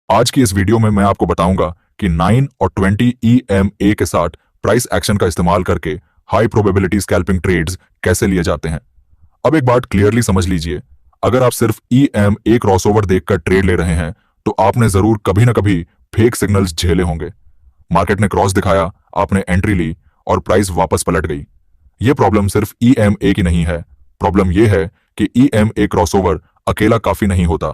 आज की इस वीडियो में मैं आपको बताऊंगा कि 9 और 20 EMA के साथ प्राइस एक्शन का इस्तेमाल करके हाई प्रोबेबिलिटी स्कैल्पिंग ट्रेड्स कैसे लिए जाते हैं। अब एक बात क्लियरली समझ लीजिए, अगर आप सिर्फ EMA क्रॉसओवर देखकर ट्रेड ले रहे हैं तो आपने जरूर कभी ना कभी फेक सिग्नल्स झेले होंगे। मार्केट ने क्रॉस दिखाया, आपने एंट्री ली और प्राइस वापस पलट गई। ये प्रॉब्लम सिर्फ EMA की नहीं है, प्रॉब्लम ये है कि EMA क्रॉसओवर अकेला काफी नहीं होता।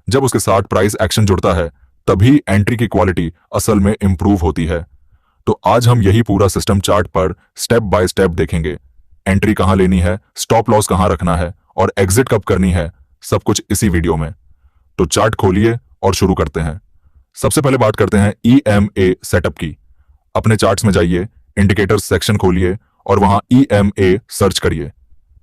जब उसके साथ प्राइस एक्शन जुड़ता है तभी एंट्री की क्वालिटी असल में इंप्रूव होती है। तो आज हम यही पूरा सिस्टम चार्ट पर स्टेप बाय स्टेप देखेंगे। एंट्री कहां लेनी है, स्टॉप लॉस कहां रखना है और एग्जिट कब करनी है, सब कुछ इसी वीडियो में। तो चार्ट खोलिए और शुरू करते हैं। सबसे पहले बात करते हैं EMA सेटअप की। अपने चार्ट्स में जाइए, इंडिकेटर्स सेक्शन खोलिए और वहां EMA सर्च करिए।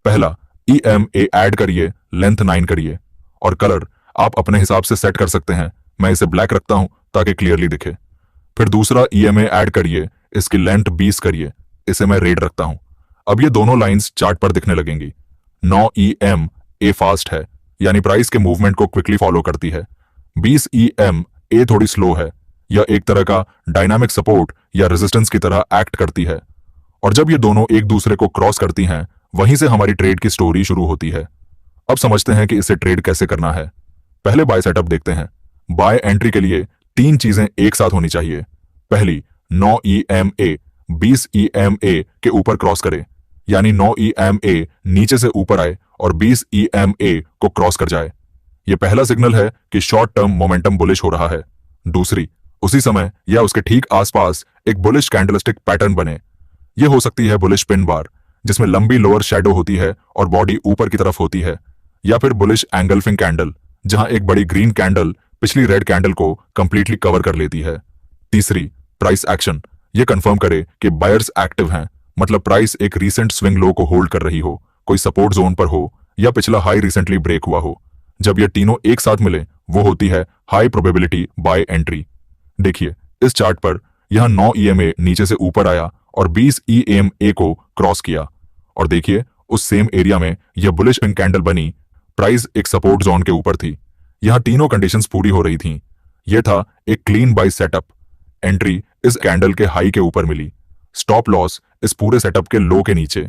पहला EMA ऐड करिए, लेंथ 9 करिए और कलर आप अपने हिसाब से सेट कर सकते हैं। मैं इसे ब्लैक रखता हूं ताकि क्लियरली दिखे। फिर दूसरा EMA ऐड करिए, इसकी लेंथ 20 करिए, इसे मैं रेड रखता हूं। अब ये दोनों लाइंस चार्ट पर दिखने लगेंगी। 9 EMA फास्ट है, यानी प्राइस के मूवमेंट को क्विकली फॉलो करती है। 20 EMA थोड़ी स्लो है, यह एक तरह का डायनामिक सपोर्ट या रेजिस्टेंस की तरह एक्ट करती है। और जब ये दोनों एक दूसरे को क्रॉस करती हैं, वहीं से हमारी ट्रेड की स्टोरी शुरू होती है। अब समझते हैं कि इसे ट्रेड कैसे करना है। पहले बाय सेटअप देखते हैं। बाय एंट्री के लिए 3 चीजें एक साथ होनी चाहिए। पहली, 9 EMA 20 EMA के ऊपर क्रॉस करे, यानी 9 EMA नीचे से ऊपर आए और 20 EMA को क्रॉस कर जाए। यह पहला सिग्नल है कि शॉर्ट टर्म मोमेंटम बुलिश हो रहा है। दूसरी, उसी समय या उसके ठीक आसपास एक बुलिश कैंडलस्टिक पैटर्न बने। यह हो सकती है बुलिश पिन बार, जिसमें लंबी लोअर शैडो होती है और बॉडी ऊपर की तरफ होती है, या फिर बुलिश एंगल्फिंग कैंडल, जहां एक बड़ी ग्रीन कैंडल पिछली रेड कैंडल को कंप्लीटली कवर कर लेती है। तीसरी, प्राइस एक्शन। यह कंफर्म करे कि बायर्स एक्टिव हैं, मतलब प्राइस एक रीसेंट स्विंग लो को होल्ड कर रही हो, कोई सपोर्ट जोन पर हो या पिछला हाई रिसेंटली ब्रेक हुआ हो। जब ये तीनों एक साथ मिले, वो होती है हाई प्रोबेबिलिटी बाय एंट्री। देखिए इस चार्ट पर यहां 9 EMA नीचे से ऊपर आया और 20 EMA को क्रॉस किया, और देखिए उस सेम एरिया में यह बुलिश पिंक कैंडल बनी। प्राइस एक सपोर्ट जोन के ऊपर थी। यहां तीनों कंडीशंस पूरी हो रही थीं। यह था एक क्लीन बाय सेटअप। एंट्री इस कैंडल के हाई के ऊपर मिली, स्टॉप लॉस इस पूरे सेटअप के लो के नीचे,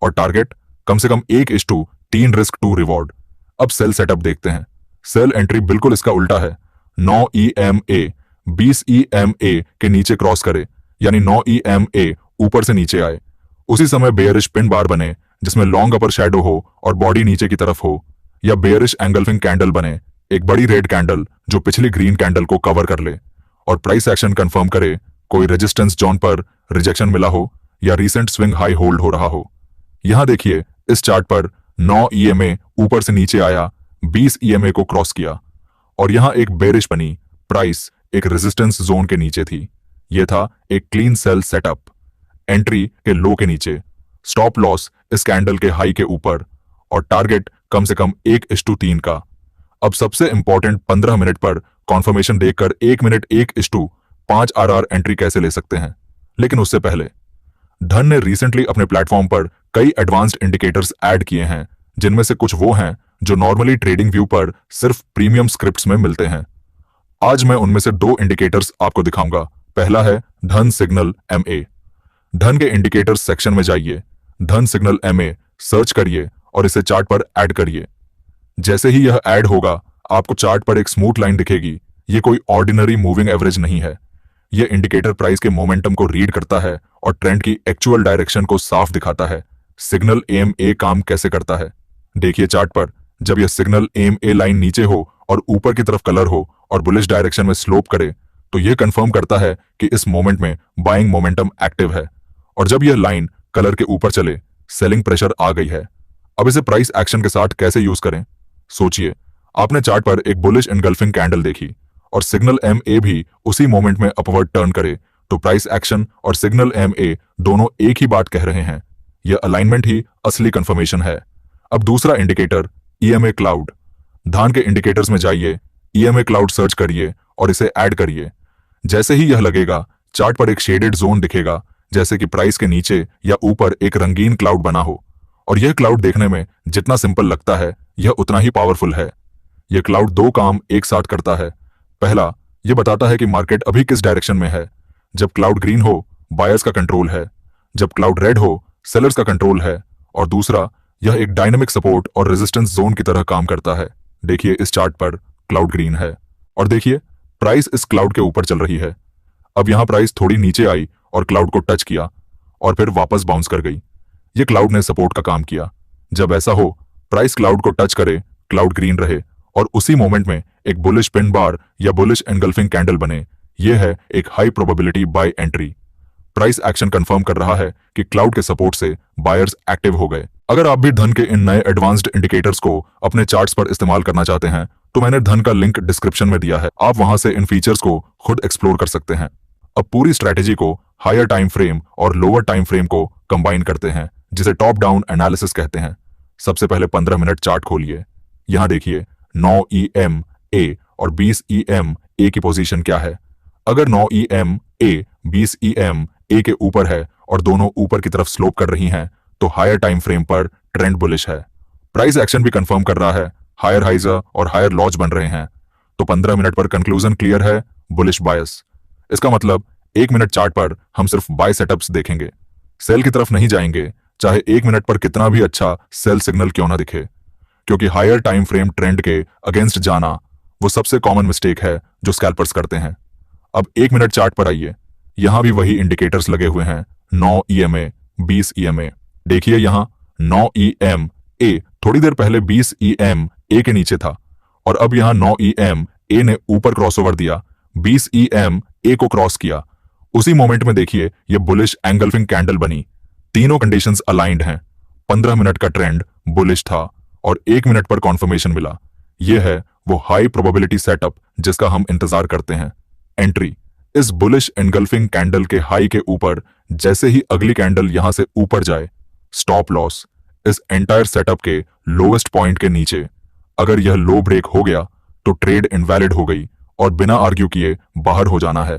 और टारगेट कम से कम 1:3 रिस्क टू रिवॉर्ड। अब सेल सेटअप देखते हैं। सेल एंट्री बिल्कुल इसका उल्टा है। 9 EMA 20 EMA के नीचे क्रॉस करे, यानी 9 EMA ऊपर से नीचे आए। उसी समय बेयरिश पिन बार बने, जिसमें लॉन्ग अपर शैडो हो और बॉडी नीचे की तरफ हो, या बेयरिश एंगल्फिंग कैंडल बने, एक बड़ी रेड कैंडल जो पिछली ग्रीन कैंडल को कवर कर ले, और प्राइस एक्शन कंफर्म करे, कोई रेजिस्टेंस जोन पर रिजेक्शन मिला हो या रीसेंट स्विंग हाई होल्ड हो रहा हो। यहां देखिए इस चार्ट पर 9 EMA ऊपर से नीचे आया, 20 EMA को क्रॉस किया, और यहां एक बेरिश बनी। प्राइस एक रेजिस्टेंस जोन के नीचे थी। यह था एक क्लीन सेल सेटअप। एंट्री के लो के नीचे, स्टॉप लॉस इस कैंडल के हाई के ऊपर, और टारगेट कम से कम 1:3 का। अब सबसे इंपॉर्टेंट 15 मिनट पर कॉन्फर्मेशन देखकर 1 मिनट 1:5 RR एंट्री कैसे ले सकते हैं। लेकिन उससे पहले धन ने रिसेंटली अपने प्लेटफॉर्म पर कई एडवांस्ड इंडिकेटर्स ऐड किए हैं, जिनमें से कुछ वो हैं जो नॉर्मली ट्रेडिंग व्यू पर सिर्फ प्रीमियम स्क्रिप्ट्स में मिलते हैं। आज मैं उनमें से 2 इंडिकेटर्स आपको दिखाऊंगा। पहला है धन सिग्नल MA। धन के इंडिकेटर्स सेक्शन में जाइए, धन सिग्नल MA सर्च करिए और इसे चार्ट पर ऐड करिए। जैसे ही यह ऐड होगा, आपको चार्ट पर एक स्मूथ लाइन दिखेगी। यह कोई ऑर्डिनरी मूविंग एवरेज नहीं है। यह इंडिकेटर प्राइस के मोमेंटम को रीड करता है और ट्रेंड की एक्चुअल डायरेक्शन को साफ दिखाता है। सिग्नल MA काम कैसे करता है, देखिए चार्ट पर। जब यह सिग्नल MA लाइन नीचे हो और ऊपर की तरफ कलर हो और बुलिश डायरेक्शन में स्लोप करे, तो यह कंफर्म करता है कि इस मोमेंट में बाइंग मोमेंटम एक्टिव है। और जब यह लाइन कलर के ऊपर चले, सेलिंग प्रेशर आ गई है। अब इसे प्राइस एक्शन के साथ कैसे यूज करें, सोचिए। आपने चार्ट पर एक बुलिश एनगल्फिंग कैंडल देखी और सिग्नल MA भी उसी मोमेंट में अपवर्ड टर्न करे, तो प्राइस एक्शन और सिग्नल MA दोनों एक ही बात कह रहे हैं। यह अलाइनमेंट ही असली कंफर्मेशन है। अब दूसरा इंडिकेटर EMA क्लाउड। धान के इंडिकेटर्स में जाइए, EMA क्लाउड सर्च करिए और इसे ऐड करिए। जैसे ही यह लगेगा, चार्ट पर एक शेडेड जोन दिखेगा, जैसे कि प्राइस के नीचे या ऊपर एक रंगीन क्लाउड बना हो। और यह क्लाउड देखने में जितना सिंपल लगता है, यह उतना ही पावरफुल है। यह क्लाउड 2 काम एक साथ करता है। पहला, ये बताता है कि मार्केट अभी किस डायरेक्शन में है। जब क्लाउड ग्रीन हो, बायर्स का कंट्रोल है। जब क्लाउड रेड हो, सेलर्स का कंट्रोल है। और दूसरा, यह एक डायनेमिक सपोर्ट और रेजिस्टेंस जोन की तरह काम करता है। देखिए इस चार्ट पर क्लाउड ग्रीन है और देखिए प्राइस इस क्लाउड के ऊपर चल रही है। अब यहां प्राइस थोड़ी नीचे आई और क्लाउड को टच किया और फिर वापस बाउंस कर गई। ये क्लाउड ने सपोर्ट का काम किया। जब ऐसा हो, प्राइस क्लाउड को टच करे, क्लाउड ग्रीन रहे और उसी मोमेंट में एक बुलिश पिन बार या बुलिश एनगल्फिंग कैंडल बने, यह है एक high probability buy entry. Price action confirm कर रहा है कि क्लाउड के सपोर्ट से बायर्स एक्टिव हो गए। अगर आप भी धन के इन नए एडवांस्ड इंडिकेटर्स को अपने चार्ट्स पर इस्तेमाल करना चाहते हैं तो मैंने धन का लिंक डिस्क्रिप्शन में दिया है, आप वहां से इन फीचर्स को खुद एक्सप्लोर कर सकते हैं। अब पूरी स्ट्रैटेजी को हायर टाइम फ्रेम और लोअर टाइम फ्रेम को कंबाइन करते हैं, जिसे टॉप डाउन एनालिसिस कहते हैं। सबसे पहले 15 मिनट चार्ट खोलिए। यहां देखिए 9 EMA और 20 EMA की पोजीशन क्या है। अगर 9 EMA 20 EMA के ऊपर है और दोनों ऊपर की तरफ स्लोप कर रही हैं तो हायर टाइम फ्रेम पर ट्रेंड बुलिश है। प्राइस एक्शन भी कंफर्म कर रहा है, हायर हाइजर और हायर लॉज बन रहे हैं, तो 15 मिनट पर कंक्लूजन क्लियर है, बुलिश बायस। इसका मतलब 1 मिनट चार्ट पर हम सिर्फ बाय सेटअप्स देखेंगे, सेल की तरफ नहीं जाएंगे, चाहे 1 मिनट पर कितना भी अच्छा सेल सिग्नल क्यों ना दिखे, क्योंकि हायर टाइम फ्रेम ट्रेंड के अगेंस्ट जाना वो सबसे कॉमन मिस्टेक है जो स्कैल्पर्स करते हैं। अब 1 मिनट चार्ट पर आइए। यहां भी वही इंडिकेटर्स लगे हुए हैं, 9 EMA 20 EMA। देखिए यहां 9 EMA थोड़ी देर पहले 20 EMA के नीचे था और अब यहां 9 EMA ने ऊपर क्रॉसओवर दिया, 20 EMA को क्रॉस किया। उसी मोमेंट में देखिए ये बुलिश एंगल्फिंग कैंडल बनी। तीनों कंडीशंस अलाइंड हैं। 15 मिनट का ट्रेंड बुलिश था और 1 मिनट पर कॉन्फर्मेशन मिला। यह है वो हाई प्रोबेबिलिटी सेटअप जिसका हम इंतजार करते हैं। एंट्री इस बुलिश एनगल्फिंग कैंडल के हाई के ऊपर जैसे ही अगली कैंडल यहां से ऊपर जाए। स्टॉप लॉस इस एंटायर सेटअप के लोवेस्ट पॉइंट के नीचे। अगर यह लो ब्रेक हो गया तो ट्रेड इनवैलिड हो गई और बिना आर्ग्यू किए बाहर हो जाना है।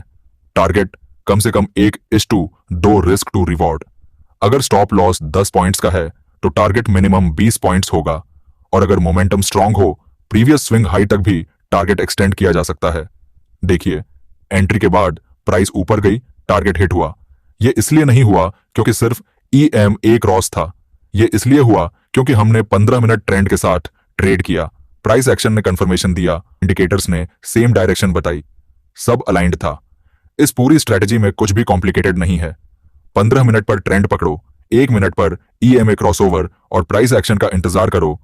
टारगेट कम से कम 1:2 रिस्क टू रिवॉर्ड। अगर स्टॉप लॉस 10 पॉइंट्स का है तो टारगेट मिनिमम 20 पॉइंट्स होगा और अगर मोमेंटम स्ट्रांग हो, प्रीवियस स्विंग हाई तक भी टारगेट एक्सटेंड किया जा सकता है। देखिए एंट्री के बाद प्राइस ऊपर गई, टारगेट हिट हुआ। यह इसलिए नहीं हुआ क्योंकि सिर्फ EMA क्रॉस था, यह इसलिए हुआ क्योंकि हमने 15 मिनट ट्रेंड के साथ ट्रेड किया। प्राइस एक्शन ने कंफर्मेशन दिया, इंडिकेटर्स ने सेम डायरेक्शन बताई, सब अलाइंड था। इस पूरी स्ट्रेटजी में कुछ भी कॉम्प्लिकेटेड नहीं है। 15 मिनट पर ट्रेंड पकड़ो, 1 मिनट पर EMA क्रॉसओवर और प्राइस एक्शन का इंतजार करो